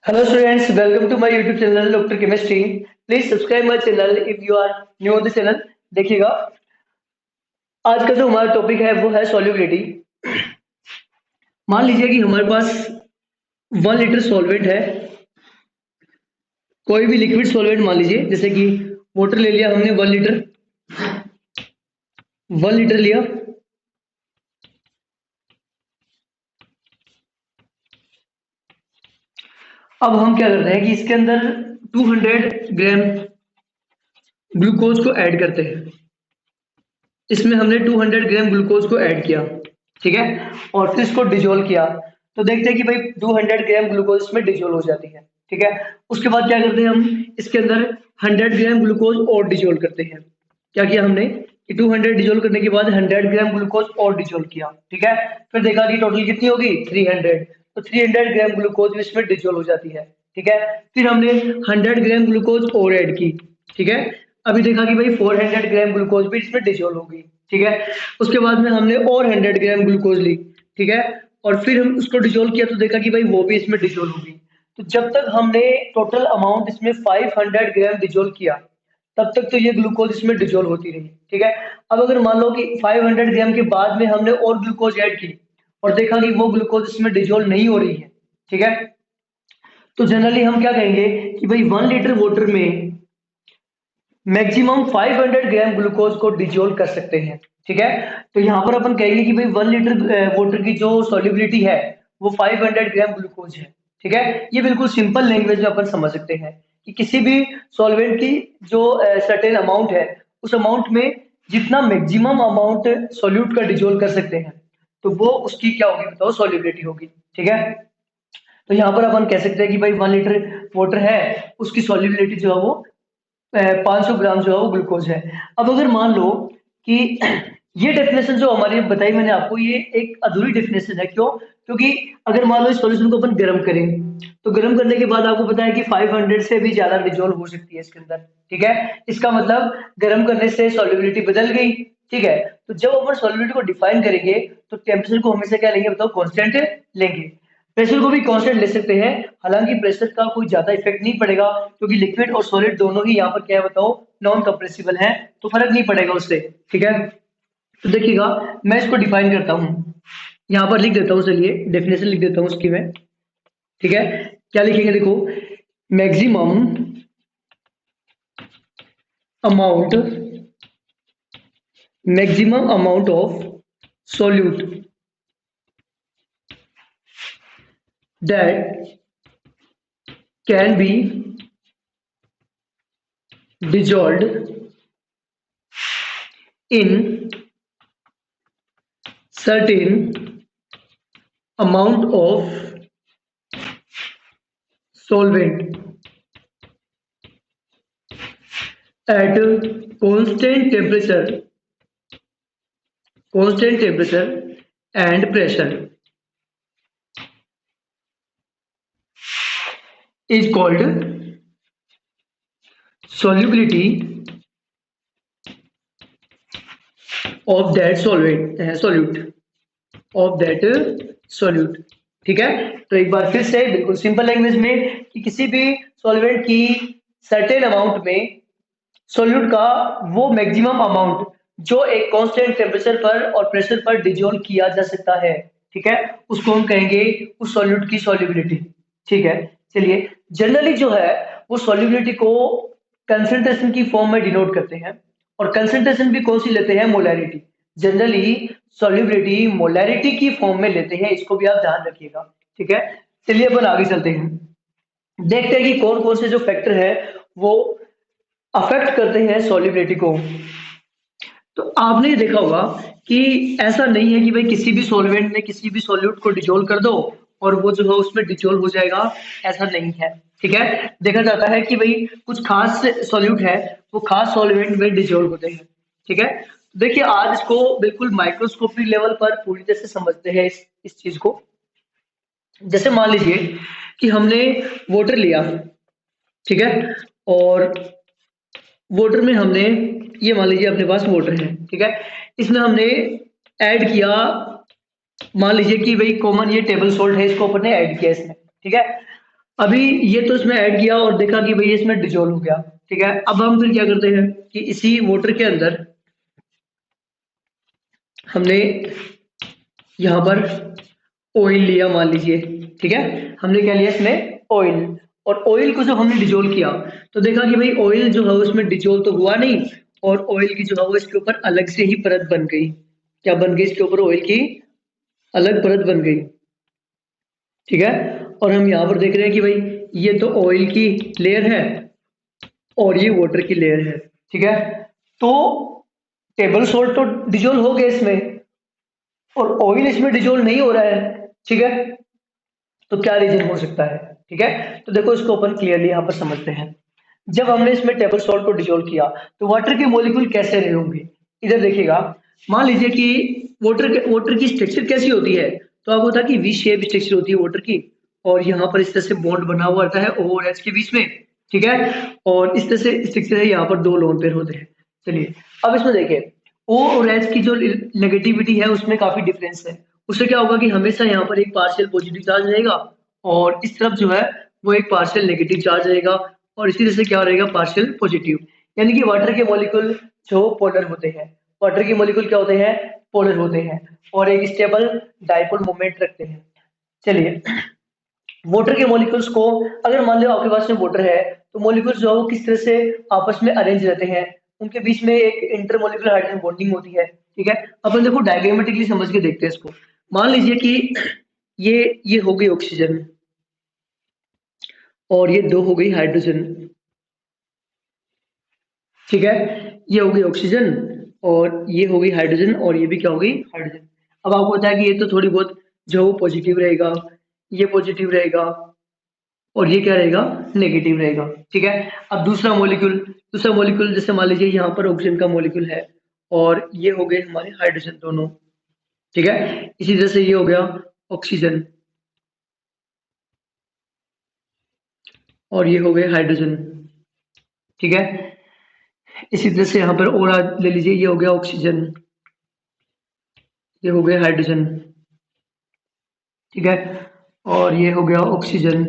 Hello students, welcome to my YouTube channel Dr. Chemistry. Please subscribe my channel if you are new on the channel. देखिएगा आज का जो हमारा topic है वो है सॉल्युबिलिटी। मान लीजिए कि हमारे पास 1 लीटर सॉल्वेंट है, कोई भी लिक्विड सॉल्वेंट मान लीजिए, जैसे कि वाटर ले लिया हमने 1 लीटर, 1 लीटर लिया। अब हम क्या करते हैं कि इसके अंदर 200 ग्राम ग्लूकोज को ऐड करते हैं। इसमें हमने 200 ग्राम ग्लूकोज को ऐड किया, ठीक है, और फिर इसको डिजोल्व किया। तो देखते हैं कि भाई 200 ग्राम ग्लूकोज इसमें डिजोल्व हो जाती है, ठीक है। उसके बाद क्या करते हैं हम इसके अंदर 100 ग्राम ग्लूकोज और डिजोल्व करते हैं। क्या किया हमने कि 200 डिजोल्व करने के बाद 100 ग्राम ग्लूकोज और डिजोल्व किया, ठीक है। फिर देखा कि टोटल कितनी होगी 300, तो 300 ग्राम ग्लूकोज इसमें डिजोल्व हो जाती है, ठीक है। फिर हमने 100 ग्राम ग्लूकोज और ऐड की, ठीक है। अभी देखा कि भाई 400 ग्राम ग्लूकोज भी इसमें डिजोल्व हो गई, ठीक है। उसके बाद में हमने और 100 ग्राम ग्लूकोज ली, ठीक है, और फिर हम उसको डिजोल्व किया तो देखा कि भाई वो भी इसमें डिजोल्व हो गई। तो जब तक हमने टोटल अमाउंट इसमें 500 ग्राम डिजोल्व किया तब तक तो ये ग्लूकोज इसमें डिजोल्व होती रही, ठीक है। अब अगर मान लो कि 500 ग्राम के बाद में हमने और ग्लूकोज ऐड की और देखा कि वो ग्लूकोज इसमें डिजोल्व नहीं हो रही है, ठीक है, तो जनरली हम क्या कहेंगे कि भाई 1 लीटर वाटर में मैक्सिमम 500 ग्राम ग्लूकोज को डिजोल्व कर सकते हैं, ठीक है। तो यहाँ पर अपन कहेंगे कि भाई 1 लीटर वाटर की जो सॉल्युबिलिटी है वो 500 ग्राम ग्लूकोज है, ठीक है। ये बिल्कुल सिंपल लैंग्वेज में अपन समझ सकते हैं कि किसी भी सॉल्वेंट की जो सर्टेन अमाउंट है उस अमाउंट में जितना मैक्सिमम अमाउंट सॉल्यूट का डिजोल्व कर सकते हैं तो वो उसकी क्या होगी बताओ सॉल्युबिलिटी होगी, ठीक है। तो यहाँ पर अपन कह सकते हैं कि भाई 1 लीटर वाटर है उसकी सॉल्युबिलिटी जो है वो 500 ग्राम जो है वो ग्लूकोज है। अब अगर मान लो कि ये डेफिनेशन जो हमारी बताई मैंने आपको ये एक अधूरी डेफिनेशन है, क्यों? क्योंकि अगर मान लो इस सॉल्यूशन को अपन गर्म करें तो गर्म करने के बाद आपको पता है कि 500 से भी ज्यादा डिजोल्व हो सकती है इसके अंदर, ठीक है। इसका मतलब गर्म करने से सॉल्युबिलिटी बदल गई, ठीक है। तो जब अपन सॉल्युबिलिटी को डिफाइन करेंगे तो टेम्परेचर को हमेशा क्या लेंगे बताओ कांस्टेंट लेंगे। प्रेशर को भी कांस्टेंट ले सकते हैं, हालांकि प्रेशर का कोई ज्यादा इफेक्ट नहीं पड़ेगा क्योंकि लिक्विड और सॉलिड दोनों ही यहाँ पर क्या है बताओ नॉन कंप्रेसिबल है, तो फर्क नहीं पड़ेगा उससे, ठीक है। तो देखिएगा मैं इसको डिफाइन करता हूँ, यहाँ पर लिख देता हूँ, चलिए डेफिनेशन लिख देता हूँ उसकी मैं, ठीक है। क्या लिखेंगे देखो, maximum amount of solute that can be dissolved in certain amount of solvent at constant temperature and pressure is called solubility of that solute, ठीक है। तो एक बार फिर से बिल्कुल सिंपल लैंग्वेज में कि किसी भी सॉल्वेंट की सर्टेन अमाउंट में सोल्यूट का वो मैक्सिमम अमाउंट जो एक कांस्टेंट टेम्परेचर पर और प्रेशर पर डिजोल्व किया जा सकता है, ठीक है, उसको हम कहेंगे उस सॉल्यूट की सॉल्युबिलिटी, ठीक है। चलिए जनरली जो है वो सॉल्युबिलिटी को कंसंट्रेशन की फॉर्म में डिनोट करते हैं और कंसंट्रेशन भी कौन सी लेते हैं मोलैरिटी। जनरली सॉल्युबिलिटी मोलैरिटी की फॉर्म में लेते हैं, इसको भी आप ध्यान रखिएगा, ठीक है। चलिए अपन आगे चलते हैं, देखते हैं कि कौन कौन से जो फैक्टर है वो अफेक्ट करते हैं सॉल्युबिलिटी को। तो आपने ये देखा होगा कि ऐसा नहीं है कि भाई किसी भी सॉल्वेंट में किसी भी सॉल्यूट को डिजोल्व कर दो और वो जो है उसमें डिजोल्व हो जाएगा, ऐसा नहीं है, ठीक है। देखा जाता है कि भाई कुछ खास सॉल्यूट है वो खास सॉल्वेंट में डिजोल्व होते हैं, ठीक है। देखिए आज इसको बिल्कुल माइक्रोस्कोपिक लेवल पर पूरी तरह से समझते हैं इस चीज को। जैसे मान लीजिए कि हमने वाटर लिया, ठीक है, और वाटर में हमने ये मान लीजिए अपने पास वाटर है, ठीक है, इसमें हमने ऐड किया, मान लीजिए कि भाई कॉमन ये टेबल सॉल्ट है, इसको अपन ने ऐड किया इसमें, ठीक है। अभी ये तो इसमें ऐड किया और देखा कि भाई इसमें डिजोल्व हो गया, ठीक है। अब हम फिर क्या करते हैं कि इसी वाटर के अंदर हमने यहाँ पर ऑयल लिया मान लीजिए, ठीक है। हमने क्या लिया इसमें ऑयल, और ऑयल को जब हमने डिजोल्व किया तो देखा कि भाई ऑयल जो है उसमें डिजोल्व तो हुआ नहीं, और ऑयल की जो है वो इसके ऊपर अलग से ही परत बन गई। क्या बन गई? इसके ऊपर ऑयल की अलग परत बन गई, ठीक है। और हम यहाँ पर देख रहे हैं कि भाई ये तो ऑयल की लेयर है और ये वाटर की लेयर है, ठीक है। तो टेबल सॉल्ट तो डिजोल्व हो गया इसमें, और ऑयल इसमें डिजोल्व नहीं हो रहा है, ठीक है। तो क्या रीजन हो सकता है, ठीक है। तो देखो इसको अपन क्लियरली यहाँ पर समझते हैं। जब हमने इसमें टेबल सॉल्ट को डिजोल्व किया तो वाटर के मॉलिक्यूल कैसे रहे होंगे, इधर देखिएगा। मान लीजिए कि वाटर की स्ट्रक्चर कैसी होती है, तो आपको पता कि वी शेप स्ट्रक्चर होती है वाटर की, और यहाँ पर इस तरह से बॉन्ड बना हुआ रहता है ओ और एच के बीच में, ठीक है। और इस तरह से स्ट्रक्चर है, यहाँ पर दो लोन पेयर होते हैं। चलिए अब इसमें देखिए, ओ और एच की जो नेगेटिविटी है उसमें काफी डिफरेंस है। उससे क्या होगा कि हमेशा यहाँ पर एक पार्शियल पॉजिटिव चार्ज रहेगा, और इस तरफ जो है वो एक पार्शियल नेगेटिव चार्ज रहेगा, और इसी तरह से क्या रहेगा पार्शियल पॉजिटिव। यानी कि वाटर के मॉलिक्यूल जो पोलर होते हैं, वाटर के मॉलिक्यूल क्या होते हैं? पोलर होते हैं, और एक स्टेबल डाइपोल मोमेंट रखते हैं। चलिए वाटर के मॉलिक्यूल्स को, अगर मान लो आपके पास में वाटर है, तो मॉलिक्यूल्स जो है वो किस तरह से आपस में अरेंज रहते हैं, उनके बीच में एक इंटरमॉलिक्यूलर हाइड्रोजन बॉन्डिंग होती है, ठीक है। अपन देखो डायग्रामेटिकली समझ के देखते हैं इसको। मान लीजिए कि ये हो गई ऑक्सीजन, और ये दो हो गई हाइड्रोजन, ठीक है। ये हो गई ऑक्सीजन और ये हो गई हाइड्रोजन, और ये भी क्या हो गई? हाइड्रोजन। अब आपको पता है कि ये तो थोड़ी बहुत जो पॉजिटिव रहेगा, ये पॉजिटिव रहेगा, और ये क्या रहेगा? नेगेटिव रहेगा, ठीक है। अब दूसरा मॉलिक्यूल जैसे मान लीजिए यहाँ पर ऑक्सीजन का मॉलिक्यूल है, और ये हो गए हमारे हाइड्रोजन दोनों, ठीक है। इसी तरह से ये हो गया ऑक्सीजन, और ये हो गए हाइड्रोजन, ठीक है। इसी तरह से यहाँ पर और ले लीजिए, ये हो गया ऑक्सीजन, ये हो गया हाइड्रोजन, ठीक है। और ये हो गया ऑक्सीजन,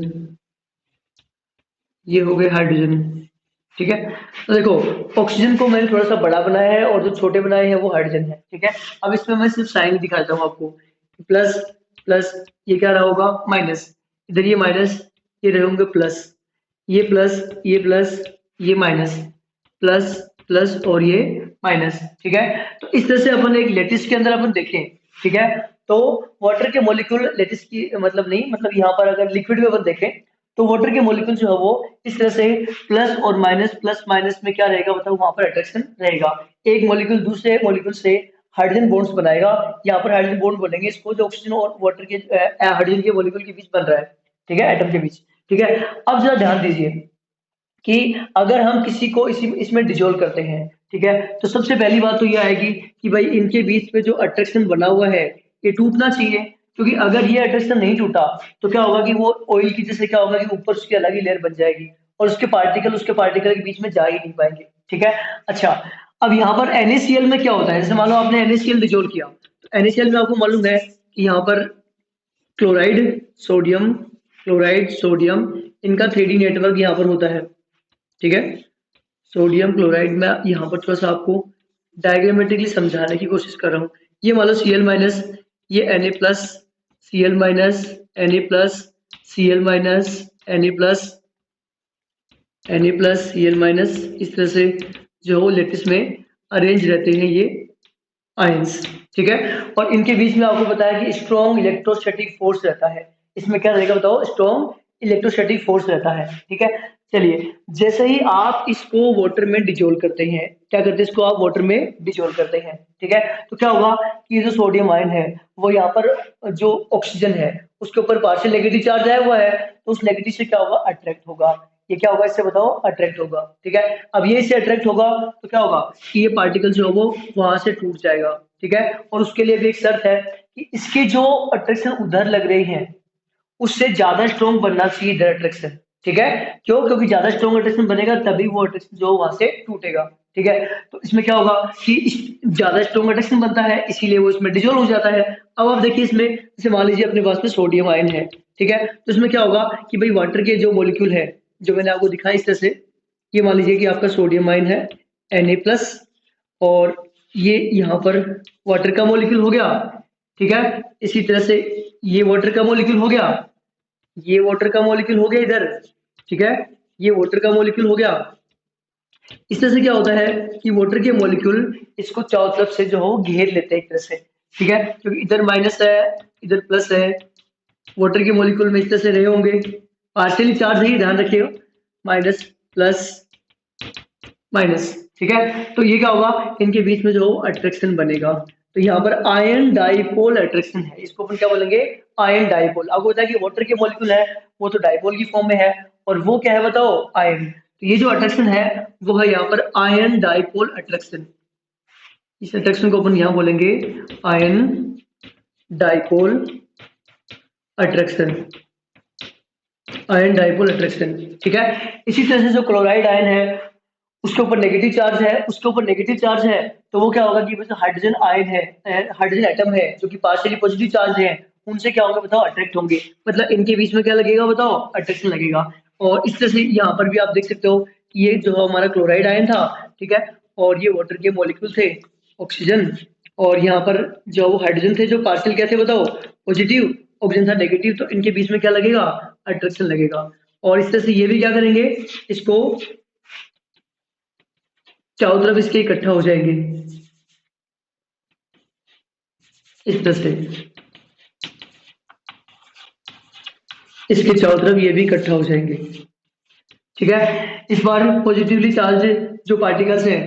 ये हो गए हाइड्रोजन, ठीक है। तो देखो ऑक्सीजन को मैंने थोड़ा सा बड़ा बनाया है, और जो छोटे बनाए हैं वो हाइड्रोजन है, ठीक है। अब इसमें मैं सिर्फ साइन दिखाता हूँ आपको, प्लस प्लस, ये क्या रहा होगा? माइनस, इधर ये माइनस, ये रहे होंगे प्लस, ये प्लस, ये प्लस, ये माइनस, प्लस प्लस और ये माइनस, ठीक है। तो इस तरह से अपन एक लेटिस के अंदर अपन देखें, ठीक है। तो वाटर के मॉलिक्यूल लेटिस की मतलब नहीं, मतलब यहाँ पर अगर लिक्विड में अपन देखें तो वाटर के मॉलिक्यूल जो है वो इस तरह से प्लस माइनस में क्या रहेगा, बताओ? वहां पर अट्रैक्शन रहेगा। एक मॉलिक्यूल दूसरे मॉलिक्यूल से हाइड्रोजन बॉन्ड्स बनाएगा, यहाँ पर हाइड्रोजन बॉन्ड बनेंगे, इसको जो ऑक्सीजन और वाटर के हाइड्रोजन के मॉलिक्यूल के बीच बन रहा है, ठीक है, एटम के बीच, ठीक है। अब जरा ध्यान दीजिए कि अगर हम किसी को इसमें डिजोल्व करते हैं, ठीक है, तो सबसे पहली बात तो ये आएगी कि भाई इनके बीच में जो अट्रैक्शन बना हुआ है ये टूटना चाहिए, क्योंकि अगर ये अट्रैक्शन नहीं टूटा तो क्या होगा कि वो ऑयल की जैसे क्या होगा कि ऊपर उसकी अलग ही लेयर बन जाएगी, और उसके पार्टिकल के बीच में जा ही नहीं पाएंगे, ठीक है। अच्छा, अब यहाँ पर NaCl में क्या होता है? जैसे मान लो आपने NaCl डिजोल्व किया, तो NaCl में आपको मालूम है कि यहाँ पर क्लोराइड सोडियम इनका 3D नेटवर्क यहाँ पर होता है, ठीक है। सोडियम क्लोराइड में यहाँ पर थोड़ा सा आपको डायग्रामेटिकली समझाने की कोशिश कर रहा हूँ। ये मान लो Cl माइनस, ये Na plus, Cl minus, Na plus, Cl minus, Na plus, Na plus, Cl minus, इस तरह से जो वो लेटिस में अरेंज रहते हैं ये आयंस, ठीक है। और इनके बीच में आपको पता है कि स्ट्रॉन्ग इलेक्ट्रोस्टैटिक फोर्स रहता है। इसमें क्या रहेगा बताओ? स्ट्रॉन्ग इलेक्ट्रोस्टैटिक फोर्स रहता है, ठीक है। चलिए, जैसे ही आप इसको वाटर में डिजोल्व करते हैं, क्या करते हैं? इसको आप वाटर में डिजोल्व करते हैं, ठीक है। तो क्या होगा कि जो सोडियम आयन है वो यहाँ पर जो ऑक्सीजन है उसके ऊपर पार्शियल नेगेटिव चार्ज आया हुआ है, तो उस नेगेटिव से क्या होगा? अट्रैक्ट होगा। ये क्या होगा? इससे बताओ, अट्रैक्ट होगा, ठीक है। अब ये इससे अट्रैक्ट होगा तो क्या होगा कि ये पार्टिकल जो है वो वहां से टूट जाएगा, ठीक है। और उसके लिए भी एक शर्त है कि इसके जो अट्रैक्शन उधर लग रहे हैं उससे ज्यादा स्ट्रॉन्ग बनना चाहिए इधर अट्रैक्शन, ठीक है। क्यों? क्योंकि ज्यादा स्ट्रॉन्ग अट्रैक्शन बनेगा तभी वो अट्रैक्शन जो वहां से टूटेगा, ठीक है। तो इसमें क्या होगा कि ज्यादा स्ट्रॉन्ग अट्रैक्शन बनता है, इसीलिए वो इसमें डिजोल्व हो जाता है। अब आप देखिए इसमें, जैसे मान लीजिए अपने पास में सोडियम आयन है, ठीक है। तो इसमें क्या होगा कि भाई वाटर के जो मॉलिक्यूल है, जो मैंने आपको दिखाया इस तरह से, ये मान लीजिए कि आपका सोडियम आयन है Na+, और ये यहाँ पर वाटर का मॉलिक्यूल हो गया, ठीक है। इसी तरह से ये वाटर का मॉलिक्यूल हो गया, ये वाटर का मॉलिक्यूल हो गया इधर, ठीक है, ये वाटर का मॉलिक्यूल हो गया। इस तरह से क्या होता है कि वाटर के मॉलिक्यूल इसको चारों तरफ से जो हो घेर लेते हैं एक तरह से, ठीक है, क्योंकि इधर माइनस है, इधर प्लस है, वाटर के मॉलिक्यूल में इस तरह से रहे होंगे, पार्शियली चार्ज है, ध्यान रखिएगा, माइनस प्लस माइनस, ठीक है। तो ये क्या होगा, इनके बीच में जो अट्रैक्शन बनेगा, तो यहाँ पर आयन डाइपोल अट्रैक्शन है, इसको अपन क्या बोलेंगे, आयन डाइपोल। अब होता है कि वाटर के मॉलिक्यूल है वो तो डाइपोल की फॉर्म में है, और वो क्या है बताओ, आयन। तो ये जो अट्रैक्शन है वो है यहाँ पर आयन डाइपोल अट्रैक्शन, इस अट्रैक्शन को अपन यहाँ बोलेंगे ion dipole attraction, ion dipole attraction, ठीक है। इसी तरह से जो क्लोराइड आयन है उसके ऊपर नेगेटिव चार्ज है, उसके ऊपर नेगेटिव चार्ज है, तो वो क्या होगा कि जो हाइड्रोजन आयन है, हाइड्रोजन एटम है जो कि पार्शियली पॉजिटिव चार्ज है, उनसे क्या होंगे बताओ, अट्रैक्ट होंगे, मतलब इनके बीच में क्या लगेगा बताओ, अट्रैक्शन लगेगा। और इस तरह से यहाँ पर भी आप देख सकते हो कि ये जो हमारा क्लोराइड आयन था, ठीक है, और ये वाटर के मॉलिक्यूल थे ऑक्सीजन, और यहाँ पर जो हाइड्रोजन थे जो पार्शियल क्या थे बताओ, पॉजिटिव, ऑक्सीजन था नेगेटिव, तो इनके बीच में क्या लगेगा, अट्रैक्शन लगेगा। और इस तरह से ये भी क्या करेंगे, इसको चारों तरफ इसके इकट्ठा हो जाएंगे इस तरह से, इसके चारों तरफ ये भी इकट्ठा हो जाएंगे, ठीक है। इस बार पॉजिटिवली चार्ज जो पार्टिकल्स हैं,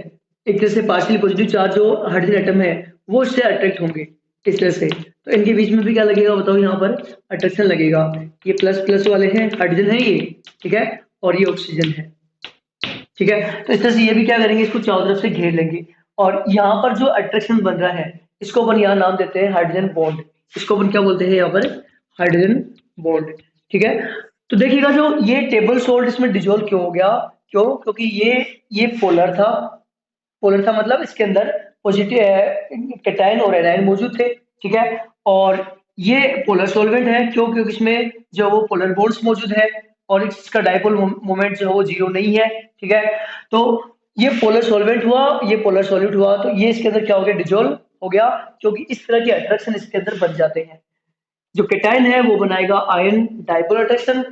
एक तरह से पार्शियली पॉजिटिव चार्ज जो हाइड्रोजन एटम है वो इससे अट्रैक्ट होंगे इस तरह से, तो इनके बीच में भी क्या लगेगा बताओ, यहाँ पर अट्रैक्शन लगेगा। ये प्लस प्लस वाले हैं, हाइड्रोजन है ये, ठीक है, और ये ऑक्सीजन है, ठीक है। तो इस तरह से ये भी क्या करेंगे, इसको चारों तरफ से घेर लेंगे, और यहाँ पर जो अट्रैक्शन बन रहा है इसको अपन यहाँ नाम देते हैं हाइड्रोजन बॉन्ड, इसको अपन क्या बोलते हैं यहाँ पर, हाइड्रोजन बॉन्ड, ठीक है। तो देखिएगा जो ये टेबल सोल्ट इसमें डिजोल्व क्यों हो गया, क्यों, क्योंकि ये पोलर था मतलब इसके अंदर पॉजिटिव कैटायन और एनायन मौजूद थे, ठीक है। और ये पोलर सॉल्वेंट है, क्यों, क्योंकि इसमें जो वो पोलर बॉन्ड्स मौजूद है, और इसका डाइपोल मोमेंट जो है वो 0 नहीं है, ठीक है। तो ये पोलर सॉल्वेंट हुआ, ये पोलर सॉल्यूट हुआ, तो ये इसके अंदर क्या हो गया, डिजोल्व हो गया, क्योंकि इस तरह के अट्रैक्शन इसके अंदर बन जाते हैं। जो कैटायन है वो बनाएगा आयन डाइपोल अट्रैक्शन,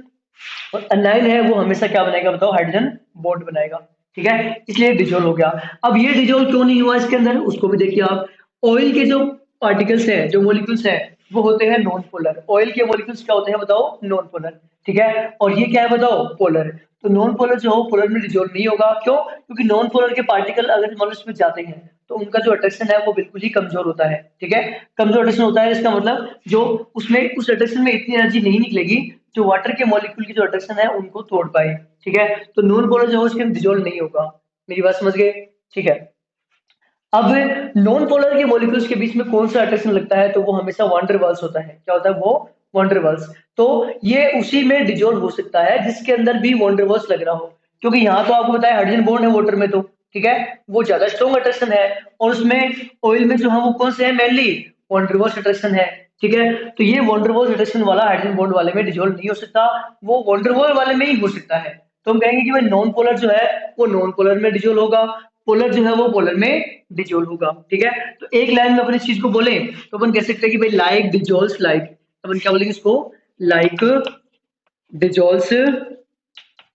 और अनायन है वो हमेशा क्या बनाएगा बताओ, हाइड्रोजन बॉन्ड बनाएगा, ठीक है, इसलिए डिजोल्व हो गया। अब ये डिजोल्व क्यों नहीं हुआ इसके अंदर, उसको भी देखिए आप। ऑयल के जो पार्टिकल्स हैं, जो मॉलिक्यूल्स हैं, वो होते हैं नॉन पोलर, ऑयल के मॉलिक्यूल्स क्या होते हैं बताओ, नॉन पोलर, ठीक है, और ये क्या है बताओ, पोलर। तो नॉन पोलर जो हो पोलर में डिजोल्व नहीं होगा, क्यों, क्योंकि नॉन पोलर के पार्टिकल अगर मान लो इसमें जाते हैं तो उनका जो अट्रैक्शन है वो बिल्कुल ही कमजोर होता है, ठीक है। कमजोर अट्रैक्शन होता है, इसका मतलब जो उसमें उस अट्रैक्शन में इतनी एनर्जी नहीं निकलेगी जो वाटर के मॉलिक्यूल की जो अट्रैक्शन है उनको तोड़ पाए, ठीक है। तो नॉन पोलर जो है उसके डिजोल्व नहीं होगा, मेरी बात समझ गए, ठीक है। अब नॉन पोलर के मॉलिक्यूल्स के बीच में कौन सा अट्रैक्शन लगता है, तो वो हमेशा वांडर वाल्स होता है, क्या होता है वो, वांडर वाल्स। तो ये उसी में डिजोल्व हो सकता है जिसके अंदर भी वांडर वाल्स लग रहा हो, क्योंकि यहाँ तो आपको बताया हाइड्रोजन बॉन्ड है वाटर में, तो ठीक है, वो ज्यादा स्ट्रॉन्ग अट्रैक्शन है, और उसमें ऑयल में जो है वो कौन से है, मेनली वांडर वाल्स अट्रैक्शन है, ठीक है। तो ये वांडर वाल्स अट्रैक्शन वाला हाइड्रोजन बॉन्ड वाले में डिजोल्व नहीं हो सकता, वो वांडर वाल वाले में ही हो सकता है। तो हम कहेंगे कि भाई नॉन पोलर जो है वो नॉन पोलर में डिजोल्व होगा, पोलर जो है वो पोलर में डिजोल्व होगा, ठीक है। तो एक लाइन में अपन इस चीज को बोले तो अपन कह सकते हैं कि भाई लाइक डिजोल्व्स लाइक, अपन क्या बोलेंगे इसको, like dissolves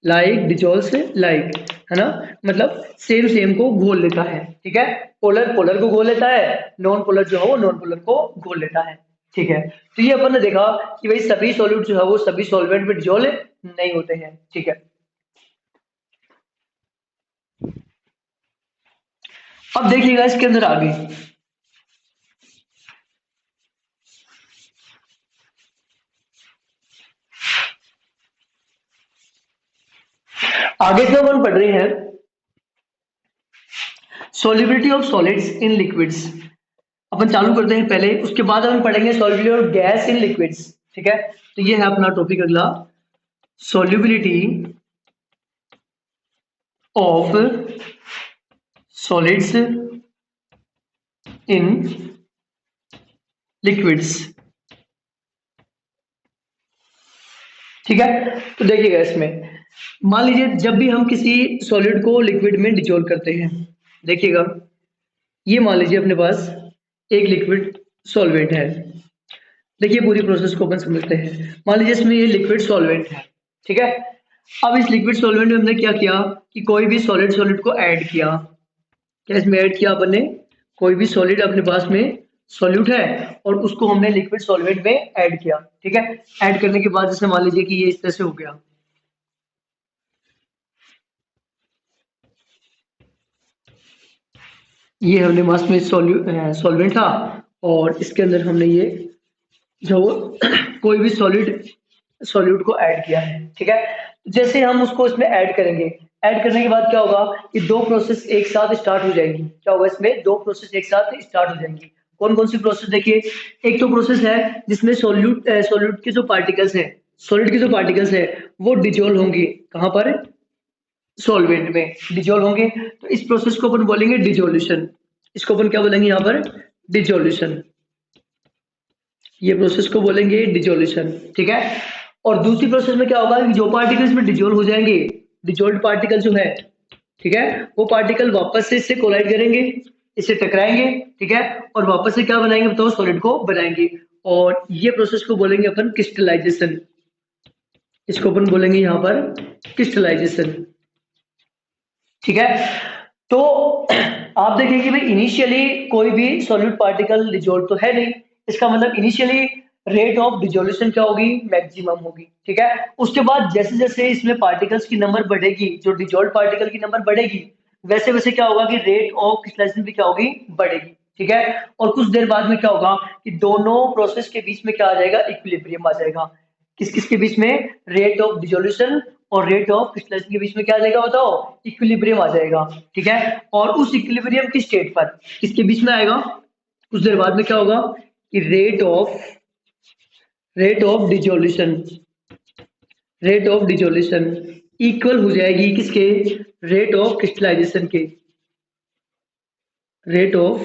like, dissolves like, है ना, मतलब सेम सेम को घोल लेता है, ठीक है। पोलर पोलर को घोल लेता है, नॉन पोलर जो है वो नॉन पोलर को घोल लेता है, ठीक है। तो ये अपन ने देखा कि भाई सभी सॉल्यूट जो है वो सभी सॉल्वेंट में डिजोल्व नहीं होते हैं, ठीक है। अब देखिएगा इसके अंदर आगे, आगे जो अपन पढ़ रहे हैं solubility of solids in liquids, अपन चालू करते हैं पहले, उसके बाद अपन पढ़ेंगे solubility of gas in liquids, ठीक है। तो ये है अपना टॉपिक अगला, solubility of solids in liquids. ठीक है। तो देखिएगा इसमें, मान लीजिए जब भी हम किसी सॉलिड को लिक्विड में डिजोल्व करते हैं, देखिएगा ये मान लीजिए अपने पास एक लिक्विड सॉल्वेंट है। देखिए पूरी प्रोसेस को अपन समझते हैं। मान लीजिए इसमें ये लिक्विड सॉल्वेंट है, ठीक है। अब इस लिक्विड सॉल्वेंट में हमने क्या किया कि कोई भी सॉलिड सॉलिड को ऐड किया। क्या इसमें ऐड किया अपन ने? कोई भी सॉलिड अपने पास में सॉल्यूट है और उसको हमने लिक्विड सॉल्वेंट में ऐड किया, ठीक है। ऐड करने के बाद जैसे मान लीजिए कि ये इस तरह से हो गया, ये हमने पास में सॉल्वेंट था और इसके अंदर हमने ये जो कोई भी सॉल्यूट को ऐड किया है, ठीक है। जैसे हम उसको इसमें ऐड करेंगे, ऐड करने के बाद क्या होगा कि दो प्रोसेस एक साथ स्टार्ट हो जाएंगी। क्या होगा इसमें? दो प्रोसेस एक साथ स्टार्ट हो जाएंगी। कौन कौन सी प्रोसेस? देखिए, एक तो प्रोसेस है जिसमें सॉल्यूट के जो पार्टिकल्स है, सॉलिड के जो पार्टिकल्स है वो डिजोल्व होंगे। कहाँ पर? सॉल्वेंट में डिजोल्व होंगे। तो इस प्रोसेस को अपन बोलेंगे डिजोल्यूशन। इसको अपन क्या बोलेंगे यहाँ पर? डिजोल्यूशन। ये प्रोसेस को बोलेंगे डिजोल्यूशन, ठीक है। और दूसरी प्रोसेस में क्या होगा कि जो पार्टिकल्स में डिजोल्व हो जाएंगे, डिजोल्व पार्टिकल जो है, ठीक है, वो पार्टिकल वापस से इससे कोलाइड करेंगे, इससे टकराएंगे, ठीक है, और वापस से क्या बनाएंगे बताओ? सॉलिड को बनाएंगे। और ये प्रोसेस को बोलेंगे अपन क्रिस्टलाइजेशन। इसको अपन बोलेंगे यहाँ पर क्रिस्टलाइजेशन, ठीक है। तो आप देखें कि भाई इनिशियली कोई भी सॉल्यूट पार्टिकल डिजोल्व तो है नहीं, इसका मतलब इनिशियली रेट ऑफ डिजोल्यूशन क्या होगी? मैक्सिमम होगी, ठीक है। उसके बाद जैसे जैसे इसमें पार्टिकल्स की नंबर बढ़ेगी, जो डिजोल्व पार्टिकल की नंबर बढ़ेगी, वैसे वैसे क्या होगा कि रेट ऑफ क्रिस्टलाइजेशन भी क्या होगी? बढ़ेगी, ठीक है। और कुछ देर बाद में क्या होगा कि दोनों प्रोसेस के बीच में क्या आ जाएगा? इक्विलिब्रियम आ जाएगा। किस किस के बीच में? रेट ऑफ डिसोल्यूशन और रेट ऑफ क्रिस्टलाइजेशन के बीच में क्या आ जाएगा बताओ? इक्विलिब्रियम आ जाएगा, ठीक है। और उस इक्विलिब्रियम की स्टेट पर किसके बीच में आएगा? कुछ देर बाद में क्या होगा कि रेट ऑफ डिसोल्यूशन इक्वल हो जाएगी किसके? रेट ऑफ क्रिस्टलाइजेशन के। रेट ऑफ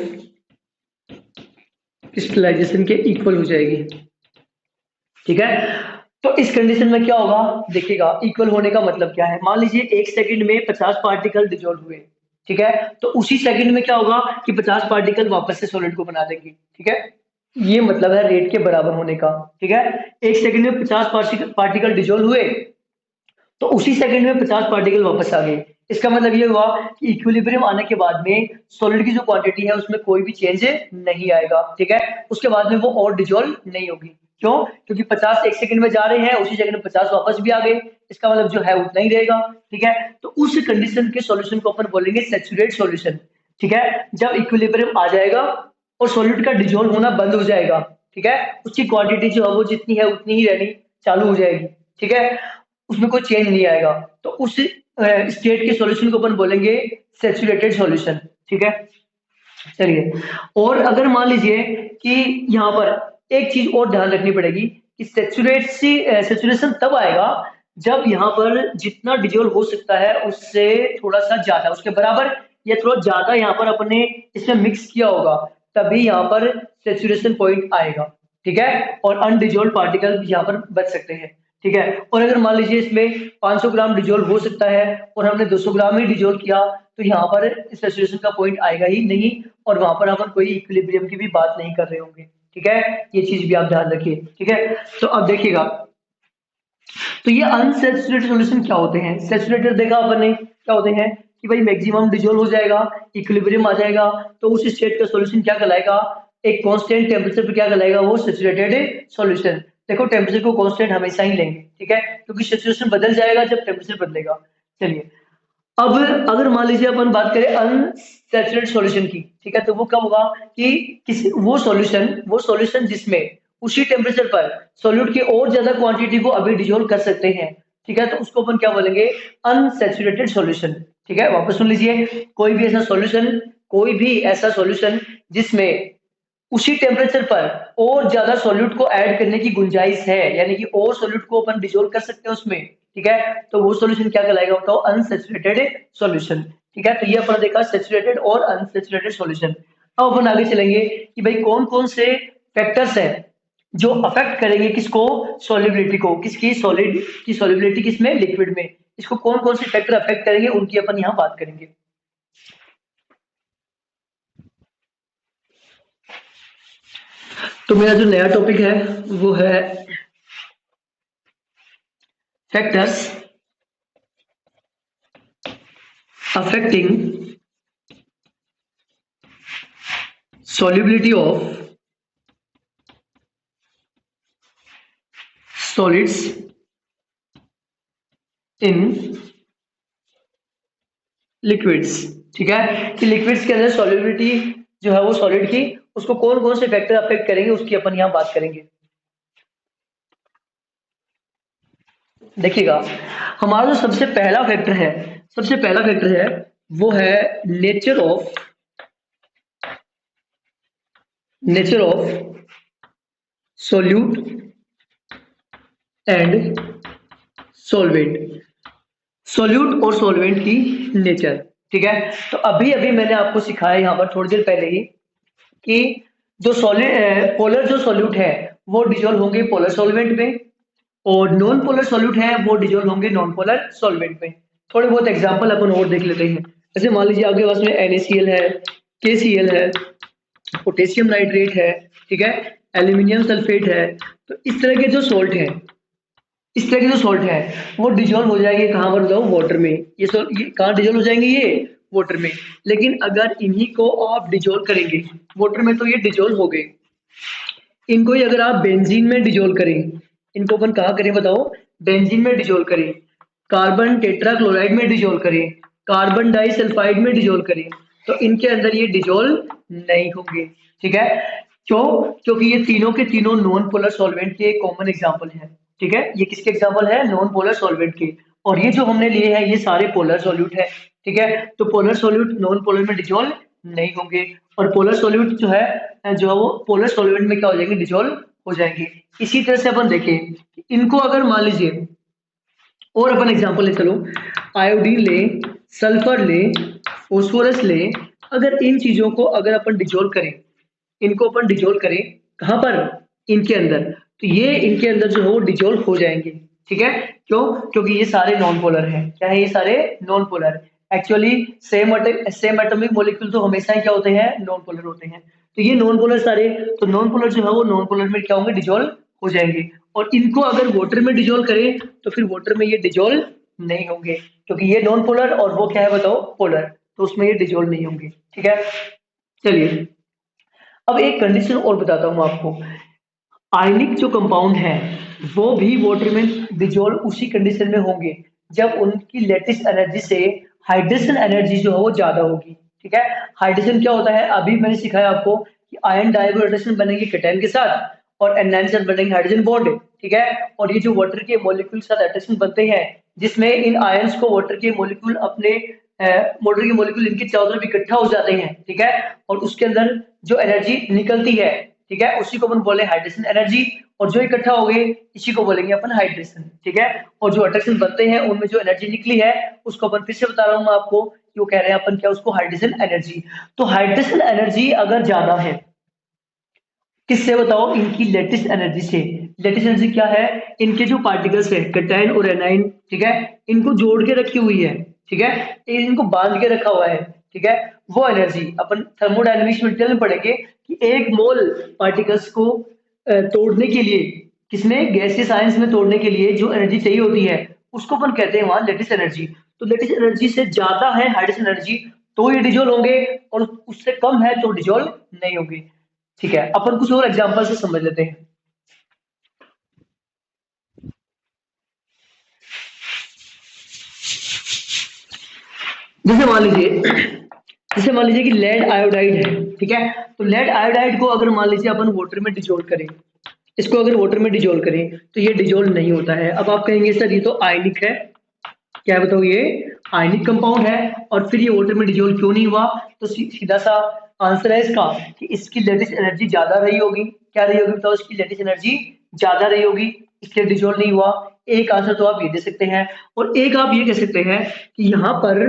क्रिस्टलाइजेशन के इक्वल हो जाएगी, ठीक है। तो इस कंडीशन में क्या होगा? देखिएगा इक्वल होने का मतलब क्या है। मान लीजिए 1 सेकंड में 50 पार्टिकल डिजोल्व हुए, ठीक है। तो उसी सेकंड में क्या होगा कि 50 पार्टिकल वापस से सॉलिड को बना देंगे, ठीक है। ये मतलब है रेट के बराबर होने का, ठीक है। 1 सेकंड में 50 पार्टिकल डिजोल्व हुए, तो उसी सेकंड में 50 पार्टिकल वापस आ गए। इसका मतलब ये हुआ कि इक्विलिब्रियम आने के बाद में सॉलिड की जो क्वांटिटी है उसमें कोई भी चेंज नहीं आएगा, ठीक है। उसके बाद में वो और डिजोल्व नहीं होगी। क्यों? क्योंकि 50 1 सेकंड में जा रहे हैं, उसी सेकंड में 50 वापस भी आ गए। इसका मतलब जो है उतना ही रहेगा, ठीक है। तो उस कंडीशन के सॉल्यूशन को अपन बोलेंगे सैचुरेट सॉल्यूशन, ठीक है। जब इक्विलिब्रियम आ जाएगा और सॉलिड का डिजोल्व होना बंद हो जाएगा, ठीक है, उसकी क्वांटिटी जो है वो जितनी है उतनी ही रहनी चालू हो जाएगी, ठीक है, उसमें कोई चेंज नहीं आएगा। तो उस स्टेट के सॉल्यूशन को अपन बोलेंगे सैचुरेटेड सॉल्यूशन, ठीक है। चलिए, और अगर मान लीजिए कि यहाँ पर एक चीज और ध्यान रखनी पड़ेगी कि सैचुरेशन तब आएगा जब यहाँ पर जितना डिजोल्व हो सकता है उससे थोड़ा सा ज्यादा, उसके बराबर या थोड़ा ज्यादा यहाँ पर अपने इसमें मिक्स किया होगा, तभी यहाँ पर सैचुरेशन पॉइंट आएगा, ठीक है। और अनडिजोल्व पार्टिकल यहाँ पर बच सकते हैं, ठीक है। और अगर मान लीजिए इसमें 500 ग्राम डिजोल्व हो सकता है और हमने 200 ग्राम ही डिजोल्व किया, तो यहाँ पर सैचुरेशन का पॉइंट आएगा ही नहीं और वहां पर अपन कोई इक्विलिब्रियम की भी बात नहीं कर रहे होंगे, ठीक है। ये चीज भी आप ध्यान रखिए, ठीक है। तो अब देखिएगा, तो ये अनसैचुरेटेड सॉल्यूशन क्या होते हैं? सैचुरेटेड देखा अपन ने क्या होते हैं कि भाई मैक्सिमम डिजोल्व हो जाएगा, इक्विलिब्रियम आ जाएगा, तो उस स्टेट का सॉल्यूशन क्या कहलाएगा? एक कांस्टेंट टेम्परेचर पे क्या कहलाएगा? वो सैचुरेटेड सॉल्यूशन। देखो टेम्परेचर को कांस्टेंट हमेशा ही लेंगे, ठीक है, क्योंकि सैचुरेशन बदल जाएगा जब टेम्परेचर बदलेगा। चलिए, अब अगर मान लीजिए अपन बात करें अनसैचुरेटेड सॉल्यूशन की, ठीक है, तो वो कब होगा कि किसी वो सॉल्यूशन जिसमें उसी टेम्परेचर पर सॉल्यूट की और ज्यादा क्वांटिटी को अभी डिजोल्व कर सकते हैं, ठीक है, तो उसको अपन क्या बोलेंगे? अनसैचुरेटेड सॉल्यूशन, ठीक है। वापस सुन लीजिए, कोई भी ऐसा सॉल्यूशन जिसमें उसी टेम्परेचर पर और ज्यादा सॉल्यूट को ऐड करने की गुंजाइश है, यानी कि और सॉल्यूट को अपन डिजोल्व कर सकते हैं उसमें, ठीक है, तो वो सॉल्यूशन क्या कहलाएगा बताओ? अनसैचुरेटेड सॉल्यूशन, ठीक है। तो ये अपन देखा सैचुरेटेड और अनसैचुरेटेड सॉल्यूशन। अब अपन आगे चलेंगे कि भाई कौन कौन से फैक्टर्स हैं जो अफेक्ट करेंगे किसको, सॉल्युबिलिटी को, किसकी, सॉलिड की सॉल्युबिलिटी किसमें, लिक्विड में। इसको कौन कौन से फैक्टर अफेक्ट करेंगे उनकी अपन यहाँ बात करेंगे। तो मेरा जो नया टॉपिक है वो है factors affecting solubility of solids in liquids। ठीक है, कि लिक्विड्स के अंदर सॉल्युबिलिटी जो है वो सॉलिड की, उसको कौन कौन से फैक्टर अफेक्ट करेंगे उसकी अपन यहाँ बात करेंगे। देखिएगा, हमारा जो सबसे पहला फैक्टर है वो है nature of solute and solvent, solute और सॉल्वेंट की नेचर। ठीक है, तो अभी अभी मैंने आपको सिखाया यहाँ पर थोड़ी देर पहले ही कि जो सॉलिड पोलर जो सॉल्यूट है वो डिजोल्व होंगे पोलर सॉल्वेंट में, और नॉन पोलर सॉल्यूट है वो डिजोल्व होंगे नॉन पोलर सॉल्वेंट में। थोड़े बहुत एग्जांपल अपन और देख लेते हैं। जैसे मान लीजिए आपके पास में NaCl है, KCl है, पोटेशियम नाइट्रेट है, ठीक है, एल्यूमिनियम सल्फेट है। तो इस तरह के जो सॉल्ट है वो डिजोल्व हो जाएंगे कहाँ पर बताओ, वाटर में। ये कहाँ डिजोल्व हो जाएंगे, ये वाटर में। लेकिन अगर इन्हीं को आप डिजोल्व करेंगे वाटर में तो ये डिजोल्व हो गए। इनको ही अगर आप बेंजीन में डिजोल्व करें, इनको अपन कहाँ करें बताओ, बेंजीन में डिजोल्व करें, कार्बन टेट्राक्लोराइड में डिजोल्व करें, कार्बन डाइसल्फाइड में डिजोल्व करें, तो इनके अंदर ये डिजोल्व नहीं होंगे। ठीक है, क्यों? क्योंकि ये तीनों के तीनों नॉन पोलर सॉल्वेंट के कॉमन एग्जाम्पल है। ठीक है, ये किसके एग्जाम्पल है, नॉन पोलर सॉल्वेंट के। और ये जो हमने लिए हैं ये सारे पोलर सॉल्यूट है। ठीक है, तो पोलर सॉल्यूट नॉन पोलर में डिजोल्व नहीं होंगे, और पोलर सॉल्यूट जो है वो पोलर सॉल्वेंट में क्या हो जाएंगे, डिजोल्व हो जाएंगे। इसी तरह से अपन देखें, इनको अगर मान लीजिए और अपन एग्जांपल ले चलो, आयोडीन ले, सल्फर ले, फॉस्फोरस ले, अगर इन चीजों को अगर अपन डिजोल्व करें, इनको अपन डिजोल्व करें कहां पर, इनके अंदर, तो ये इनके अंदर जो है वो डिजोल्व हो जाएंगे। ठीक है, क्यों? क्योंकि ये सारे नॉन पोलर हैं। क्या है, ये सारे non polar. Actually same atomic molecule तो हमेशा ही क्या होते हैं, नॉन पोलर होते हैं। तो ये नॉन पोलर सारे, तो नॉन पोलर जो है वो नॉन पोलर में क्या होंगे, डिजोल्व हो जाएंगे। और इनको अगर वाटर में डिजोल्व करें तो फिर वाटर में ये डिजोल्व नहीं होंगे, क्योंकि ये नॉन पोलर और वो क्या है बताओ, पोलर, तो उसमें ये डिजोल्व नहीं होंगे। ठीक है, चलिए अब एक कंडीशन और बताता हूं आपको। आयनिक जो कंपाउंड है वो भी वाटर में डिजोल्व उसी कंडीशन में होंगे जब उनकी लेटिस एनर्जी से हाइड्रेशन एनर्जी जो है वो ज्यादा होगी। ठीक है, हाइड्रेशन क्या होता है, अभी मैंने सिखाया आपको कि आयन डाइहाइड्रेशन बनेंगे कैटायन के साथ और एनायन साथ बनेंगे हाइड्रोजन बॉन्ड। ठीक है, और ये जो वाटर के मॉलिक्यूल के साथ अट्रैक्शन बनते हैं जिसमें इन आयंस को वाटर के मॉलिक्यूल अपने वाटर के मॉलिक्यूल इनके चारों तरफ इकट्ठा हो जाते हैं। ठीक है, और उसके अंदर जो एनर्जी निकलती है, ठीक है, उसी को अपन बोले हाइड्रेशन एनर्जी, और जो इकट्ठा हो गए इसी को बोलेंगे अपन हाइड्रेशन। ठीक है, और जो अट्रैक्शन बनते हैं उनमें जो एनर्जी निकली है उसको अपन फिर से बता रहा हूं मैं आपको, क्यों कह रहे हैं अपन क्या, उसको हाइड्रेशन एनर्जी। तो हाइड्रेशन एनर्जी अगर ज्यादा है किससे बताओ, इनकी लेटिस एनर्जी से। लेटिस एनर्जी क्या है, इनके जो पार्टिकल्स है कैटायन और एनायन, ठीक है, इनको जोड़ के रखी हुई है। ठीक है, इनको बांध के रखा हुआ है। ठीक है, वो एनर्जी अपन थर्मोडायनेमिक्स में पढ़ेंगे कि एक मोल पार्टिकल्स को तोड़ने के लिए, किसमें, गैसियस आयंस में तोड़ने के लिए जो एनर्जी चाहिए होती है उसको अपन कहते हैं वहां लेटिस एनर्जी। तो लेटिस एनर्जी से ज्यादा है हाइड्रेशन एनर्जी तो ये डिजोल्व होंगे, और उससे कम है तो डिजोल्व नहीं होंगे। ठीक है, अपन कुछ और एग्जांपल से समझ लेते हैं। जैसे मान लीजिए कि लेड आयोडाइड है। ठीक है, तो लेड आयोडाइड को अगर मान लीजिए अपन वाटर में डिजोल्व करें, इसको अगर वाटर में डिजोल्व करें तो ये डिजोल्व नहीं होता है। अब आप कहेंगे सर ये तो आयनिक है, क्या बताओ, ये आयनिक कंपाउंड है और फिर ये वाटर में डिजोल्व क्यों नहीं हुआ? तो सीधा सा आंसर है इसका कि इसकी लेटिस एनर्जी ज्यादा रही होगी। क्या रही होगी बताओ, इसकी लेटिस एनर्जी ज्यादा रही होगी, इसलिए डिजोल्व नहीं हुआ। एक आंसर तो आप ये दे सकते हैं, और एक आप ये कह सकते हैं कि यहाँ पर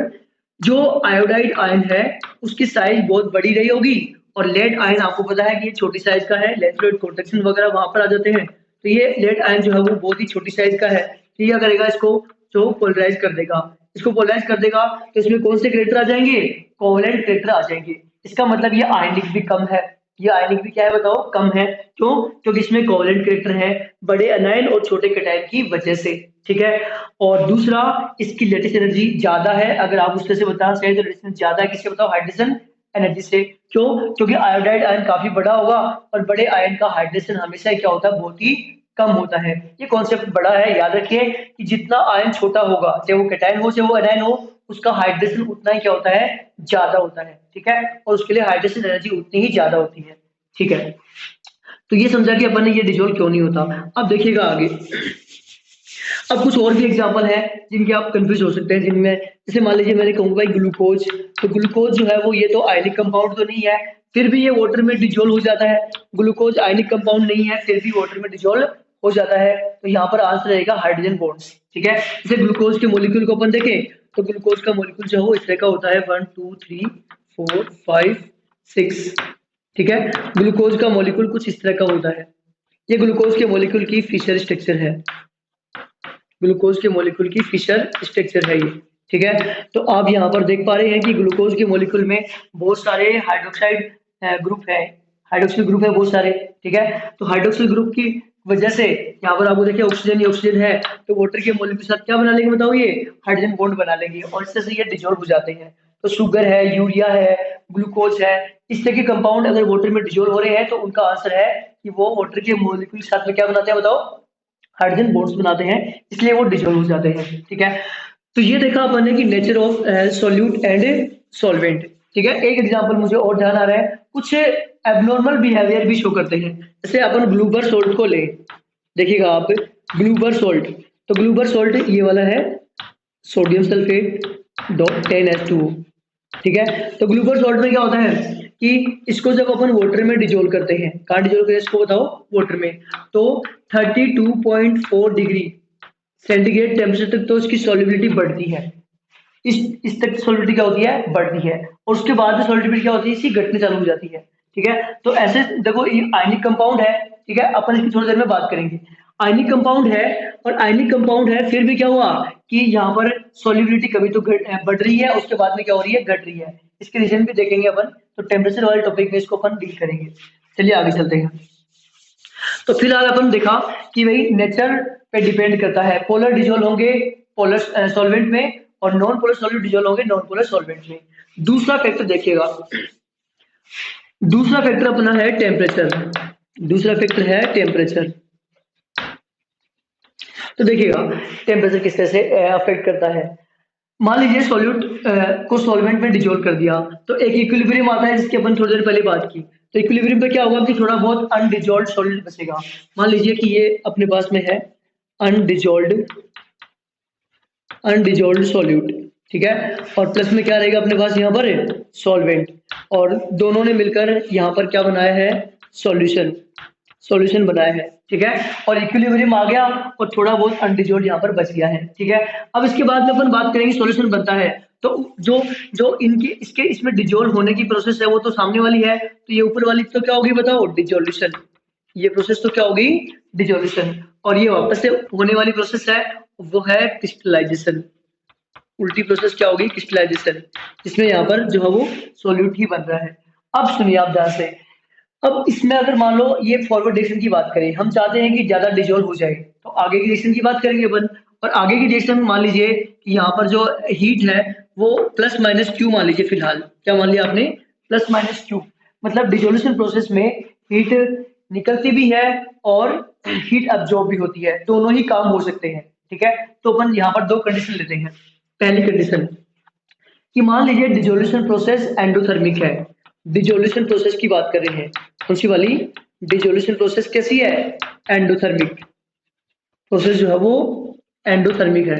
जो आयोडाइड आयन है उसकी साइज बहुत बड़ी रही होगी और लेड आयन आपको पता है कि ये छोटी साइज का है, इलेक्ट्रोड प्रोटेक्शन वगैरह वहां पर आ जाते हैं। तो ये लेड आयन जो है वो बहुत ही छोटी साइज का है। तो ये क्या करेगा, इसको जो पोलराइज कर देगा, इसको पोलराइज कर देगा, तो इसमें कौन से कैरेक्टर आ जाएंगे, कोवेलेंट कैरेक्टर आ जाएंगे। इसका मतलब ये आयनिक भी कम है, ये आयनिक भी क्या है बताओ, कम है। क्यों? क्योंकि इसमें कोवेलेंट कैरेक्टर है बड़े अनायन और छोटे कैटायन की वजह से। ठीक है। और दूसरा, इसकी लेटेस्ट एनर्जी ज्यादा है। अगर आप उससे से बताना चाहिए तो लेटेस्ट ज्यादा है किससे बताओ, हाइड्रोजन एनर्जी से। क्यों? क्योंकि आयोडाइड आयन काफी बड़ा होगा और बड़े आयन का हाइड्रेशन हमेशा क्या होता है, बहुत ही कम होता है। ये कॉन्सेप्ट बड़ा है, याद रखिए कि जितना आयन छोटा होगा, चाहे वो कैटायन हो चाहे वो एनायन हो, उसका हाइड्रेशन उतना ही क्या होता है, ज्यादा होता है। ठीक है। और उसके लिए हाइड्रेशन एनर्जी उतनी ही ज्यादा होती है। ठीक है। तो ये समझा कि अपन ने ये डिजोल्व क्यों नहीं होता। अब देखिएगा आगे, अब कुछ और भी एग्जांपल है जिनके आप कंफ्यूज हो सकते हैं, जिनमें जैसे मान लीजिए मैंने कहूंगा भाई ग्लूकोज, तो ग्लूकोज जो है वो ये तो आयनिक कंपाउंड तो नहीं है, फिर भी ये वाटर में डिजोल्व हो जाता है। ग्लूकोज आयनिक कंपाउंड नहीं है, फिर भी वाटर में डिजोल्व हो जाता है। तो यहाँ पर आंसर रहेगा हाइड्रोजन बॉन्ड्स। ठीक है। जैसे ग्लूकोज के मोलिक्यूल को अपन देखें तो ग्लूकोज का मोलिक्यूल जो है वो इस तरह का होता है, 1 2 3 4 5 6। ठीक है। ग्लूकोज का मोलिक्यूल कुछ इस तरह का होता है। ये ग्लूकोज के मोलिक्यूल की फिशर स्ट्रक्चर है, ग्लूकोज के मॉलिक्यूल की फिशर स्ट्रक्चर है ये। ठीक है। तो आप यहाँ पर देख पा रहे हैं कि ग्लूकोज के मॉलिक्यूल में बहुत सारे हाइड्रोक्साइड ग्रुप है, हाइड्रोक्सिल ग्रुप है बहुत सारे। ठीक है। तो हाइड्रोक्सिल ग्रुप की वजह से यहाँ पर आपको देखिए ऑक्सीजन ही ऑक्सीजन है, तो वाटर के मॉलिक्यूल के साथ क्या बना लेंगे बताओ, ये हाइड्रोजन बॉन्ड बना लेंगे और इससे से ये डिजोल्व हो जाते हैं। तो शुगर है, यूरिया है, ग्लूकोज है, इस तरह के कंपाउंड अगर वाटर में डिजोल्व हो रहे हैं तो उनका आंसर है कि वो वाटर के मॉलिक्यूल के साथ में क्या बनाते हैं बताओ, हाइड्रोजन बॉन्ड्स बनाते हैं, इसलिए वो डिजोल्व हो जाते हैं। ठीक है। तो ये देखा अपन ने कि nature of solute and solvent. ठीक है। एक एग्जांपल मुझे और ध्यान आ रहा है, कुछ एबनॉर्मल बिहेवियर भी शो करते हैं। जैसे अपन ग्लूबर सोल्ट को ले, देखिएगा आप, ग्लूबर सोल्ट, तो ग्लूबर सोल्ट ये वाला है, सोडियम सल्फेट डॉट 10H2O। ठीक है। तो ग्लूकोज सॉल्ट में क्या होता है कि इसको जब अपन वाटर में डिजोल्व करते हैं, कहाँ डिजोल्व करते हैं इसको बताओ, वाटर में, तो 32.4 डिग्री सेंटीग्रेड टेम्परेचर तक तो इसकी सॉल्युबिलिटी बढ़ती है। इस तक सॉल्युबिलिटी क्या होती है, बढ़ती है। और उसके बाद में सॉल्युबिलिटी क्या होती है, इसकी घटने चालू हो जाती है। ठीक है। तो ऐसे देखो ये आयनिक कंपाउंड है। ठीक है। अपन इसकी थोड़ी देर में बात करेंगे। आयनिक कंपाउंड है, और आयनिक कंपाउंड है फिर भी क्या हुआ कि यहाँ पर सॉल्युबिलिटी कभी तो बढ़ रही है, उसके बाद में क्या हो रही है, घट रही है। इसके रीजन भी देखेंगे अपन, तो टेम्परेचर वाले टॉपिक में इसको अपन डील करेंगे। चलिए आगे चलते हैं। तो फिलहाल अपन देखा कि भाई नेचर पे डिपेंड करता है, पोलर डिजोल्व होंगे पोलर सॉल्वेंट में और नॉन पोलर सॉल्यूट डिजोल्व होंगे नॉन पोलर सॉल्वेंट में। दूसरा फैक्टर देखिएगा, दूसरा फैक्टर अपना है टेम्परेचर, दूसरा फैक्टर है टेम्परेचर। तो देखिएगा टेम्परेचर किस तरह से अफेक्ट करता है। मान लीजिए सॉल्यूट को सॉल्वेंट में डिजोल्व कर दिया, तो एक इक्विलिब्रियम आता है जिसकी अपन थोड़ी देर पहले बात की। तो इक्विलिब्रियम पे क्या होगा कि थोड़ा बहुत अनडिजोल्व्ड सॉल्यूट बचेगा। मान लीजिए कि ये अपने पास में है अनडिजोल्व्ड अनडिजोल्व्ड सॉल्यूट। ठीक है। और प्लस में क्या रहेगा अपने पास यहाँ पर सॉल्वेंट, और दोनों ने मिलकर यहाँ पर क्या बनाया है, सॉल्यूशन, सॉल्यूशन बनाया है। ठीक है। और इक्विलिब्रियम आ गया और थोड़ा बहुत अनडिजोल्ड यहाँ पर बच गया है। ठीक है। अब इसके बाद में अपन बात करेंगे सॉल्यूशन बनता है, तो जो जो इनके इसके इसमें डिजोल्व होने की प्रोसेस है वो तो सामने वाली है, तो ये ऊपर वाली तो क्या होगी बताओ, डिजोल्यूशन। ये प्रोसेस तो क्या होगी, डिजोल्यूशन। और ये वापस से होने वाली प्रोसेस है वो है क्रिस्टलाइजेशन। उल्टी प्रोसेस क्या होगी, क्रिस्टलाइजेशन, जिसमें यहाँ पर जो है वो सोल्यूट ही बन रहा है। अब सुनिए आप ध्यान से, अब इसमें अगर मान लो ये फॉरवर्ड डायरेक्शन की बात करें, हम चाहते हैं कि ज्यादा डिजोल्व हो जाए, तो आगे की डायरेक्शन की बात करेंगे अपन। और आगे की डायरेक्शन मान लीजिए कि यहाँ पर जो हीट है वो प्लस माइनस क्यू मान लीजिए, फिलहाल क्या मान लिया आपने, प्लस माइनस क्यू। मतलब डिजोल्यूशन प्रोसेस में हीट निकलती भी है और हीट अब्जॉर्ब भी होती है, दोनों ही काम हो सकते हैं। ठीक है। तो अपन यहाँ पर दो कंडीशन लेते हैं। पहली कंडीशन कि मान लीजिए डिजोल्यूशन प्रोसेस एंडोथर्मिक है, डिजोल्यूशन प्रोसेस की बात कर रहे हैं, कौन सी वाली, डिजोल्यूशन प्रोसेस कैसी है, एंडोथर्मिक प्रोसेस जो है वो एंडोथर्मिक है,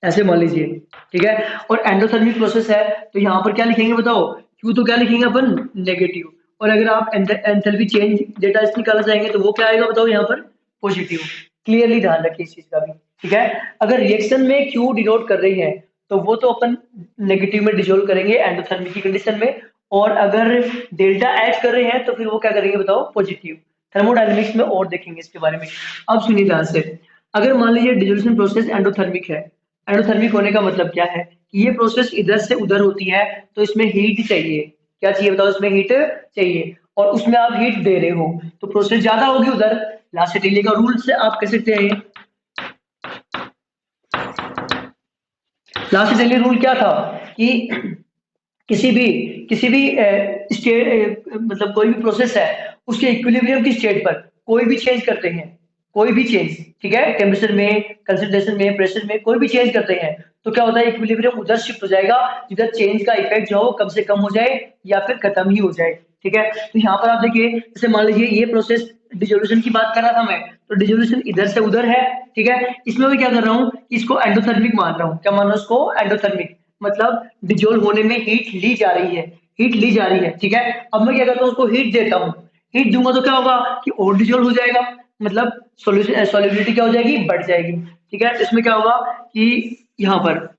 ऐसे मान लीजिए। ठीक है। और एंडोथर्मिक प्रोसेस है तो यहाँ पर क्या लिखेंगे बताओ, क्यू तो क्या लिखेंगे अपन, नेगेटिव। और अगर आप एंथैल्पी चेंज डेटा निकालना चाहेंगे तो वो क्या आएगा बताओ, यहाँ पर पॉजिटिव। क्लियरली ध्यान रखिए इस चीज का भी। ठीक है। अगर रिएक्शन में क्यू डिनोट कर रही है तो वो तो अपन नेगेटिव में डिजोल्व करेंगे एंडोथर्मिक की कंडीशन में, और अगर डेल्टा एच कर रहे हैं तो फिर वो क्या करेंगे बताओ, पॉजिटिव। थर्मोडायनेमिक्स में और देखेंगे इसके बारे में। अब सुनिए ध्यान से, अगर मान लीजिए डिसोल्यूशन प्रोसेस एंडोथर्मिक है, एंडोथर्मिक होने का मतलब क्या है कि ये प्रोसेस इधर से उधर होती है, तो इसमें हीट चाहिए। क्या चाहिए बताओ, इसमें हीट चाहिए, और उसमें आप हीट दे रहे हो तो प्रोसेस ज्यादा होगी उधर। लासेटेली का रूल से आप कह सकते हैं, लासेटेली रूल क्या था कि किसी भी स्टेट, मतलब कोई भी प्रोसेस है उसके इक्विलिब्रियम की स्टेट पर कोई भी चेंज करते हैं, कोई भी चेंज, ठीक है, टेम्परेचर में, कंसंट्रेशन में, प्रेशर में कोई भी चेंज करते हैं तो क्या होता है, इक्विलिब्रियम उधर शिफ्ट हो जाएगा जिधर चेंज का इफेक्ट जो है वो कम से कम हो जाए या फिर खत्म ही हो जाए। ठीक है, तो यहाँ पर आप देखिए, जैसे मान लीजिए ये प्रोसेस डिसोल्यूशन की बात कर रहा था मैं, तो डिसोल्यूशन इधर से उधर है, ठीक है, इसमें मैं क्या कर रहा हूँ, इसको एंडोथर्मिक मान रहा हूँ। क्या मान रहा हूँ इसको, एंडोथर्मिक, मतलब डिजोल्व होने में हीट ली जा रही है, हीट ली जा रही है, ठीक है। अब मैं क्या करता हूँ, उसको हीट देता हूँ, हीट दूंगा तो क्या होगा कि और डिजोल्व हो जाएगा, मतलब सॉल्यूशन सॉल्युबिलिटी क्या हो जाएगी, बढ़ जाएगी, ठीक है। तो इसमें क्या होगा कि यहाँ पर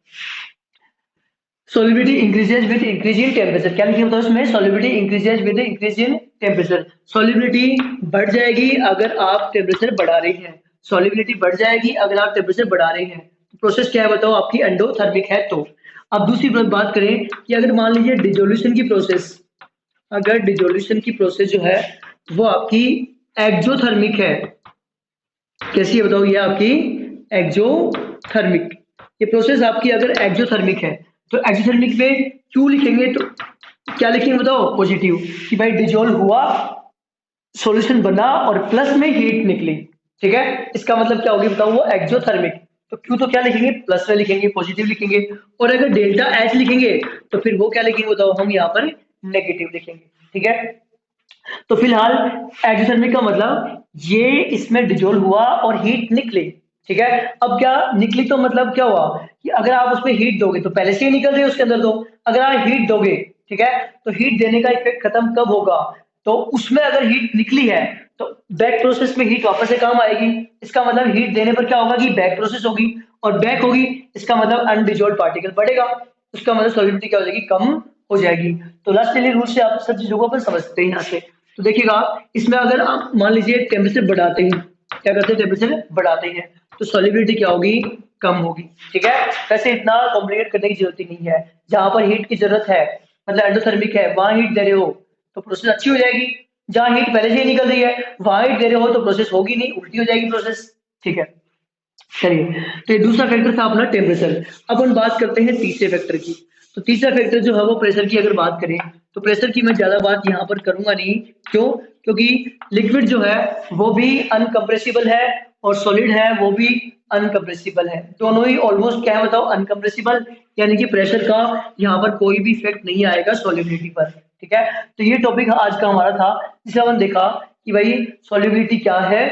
solubility increases with increase in temperature, क्या लिखिए बताओ इसमें, solubility increases with increase in temperature, solubility बढ़ जाएगी अगर आप टेम्परेचर बढ़ा रहे हैं, solubility बढ़ जाएगी अगर आप टेम्परेचर बढ़ा रहे हैं। प्रोसेस क्या है बताओ, आपकी एंडोथर्मिक है। तो अब दूसरी बात करें कि अगर मान लीजिए डिजोल्यूशन की प्रोसेस, अगर डिजोल्यूशन की प्रोसेस जो है वो आपकी एक्जोथर्मिक है, कैसी है बताओ, ये आपकी एक्जोथर्मिक, ये प्रोसेस आपकी अगर एक्जोथर्मिक है तो एक्जोथर्मिक में क्यू लिखेंगे, तो क्या लिखेंगे बताओ, पॉजिटिव, कि भाई डिजोल्व हुआ, सॉल्यूशन बना और प्लस में हीट निकली, ठीक है। इसका मतलब क्या होगी बताओ, वो एक्जोथर्मिक, तो क्यू तो क्या लिखेंगे, प्लस में लिखेंगे, पॉजिटिव लिखेंगे। और अगर डेल्टा एच लिखेंगे तो फिर वो क्या लिखेंगे बताओ, हम यहाँ पर नेगेटिव लिखेंगे, ठीक है। तो फिलहाल एक्सोथर्मिक का मतलब ये इसमें डिजोल्व हुआ और हीट निकली, ठीक है। अब क्या निकली, तो मतलब क्या हुआ कि अगर आप उसमें हीट दोगे तो पहले से ही निकल रही है उसके अंदर, दो अगर आप हीट दोगे, ठीक है, तो हीट देने का इफेक्ट खत्म कब होगा, तो उसमें अगर हीट निकली है तो बैक प्रोसेस में हीट वापस से काम आएगी। इसका मतलब हीट देने पर क्या होगा कि बैक प्रोसेस होगी, और बैक होगी इसका मतलब अनडिजोल्व पार्टिकल बढ़ेगा, उसका मतलब सॉल्युबिलिटी क्या हो जाएगी, कम हो जाएगी। तो लास्ट रूल से आप सब चीजों को अपन समझते हैं यहाँ से। तो देखिएगा, इसमें अगर आप मान लीजिए टेम्परेचर बढ़ाते हैं, क्या करते हैं, टेम्परेचर बढ़ाते हैं, तो सॉल्युबिलिटी क्या होगी, कम होगी, ठीक है। वैसे इतना कॉम्प्लिकेट करने की जरूरत ही नहीं है, जहां पर हीट की जरूरत है, मतलब एंडोथर्मिक है, वहां हीट दे रहे हो तो प्रोसेस अच्छी हो जाएगी, जहां हीट पहले से ही निकल रही है वहां हीट दे रहे हो तो प्रोसेस होगी नहीं, उल्टी हो जाएगी प्रोसेस, ठीक है। चलिए, तो ये दूसरा फैक्टर था अपना टेम्परेचर। अब हम बात करते हैं तीसरे फैक्टर की। तो तीसरा फैक्टर जो है वो प्रेशर की अगर बात करें, तो प्रेशर की मैं ज्यादा बात यहाँ पर करूंगा नहीं, क्यों, क्योंकि लिक्विड जो है वो भी अनकम्प्रेसिबल है और सॉलिड है वो भी अनकम्प्रेसिबल है, दोनों ही ऑलमोस्ट क्या है बताओ, अनकम्प्रेसिबल, यानी कि प्रेशर का यहाँ पर कोई भी इफेक्ट नहीं आएगा सॉल्युबिलिटी पर, ठीक है। तो ये टॉपिक आज का हमारा था, जिसमें हमने देखा कि भाई सॉल्युबिलिटी क्या है,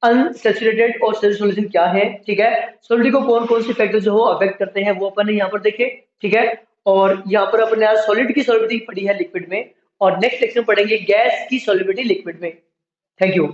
अनसैचुरेटेड और सैचुरेटेड सॉल्यूशन क्या है, ठीक है। सॉलिड को कौन कौन से फैक्टर जो हो अफेक्ट करते हैं वो अपन ने यहाँ पर देखे, ठीक है। और यहाँ पर अपन ने आज सॉलिड की सॉल्युबिलिटी पढ़ी है लिक्विड में, और नेक्स्ट सेक्शन पढ़ेंगे गैस की सॉल्युबिलिटी लिक्विड में। Thank you.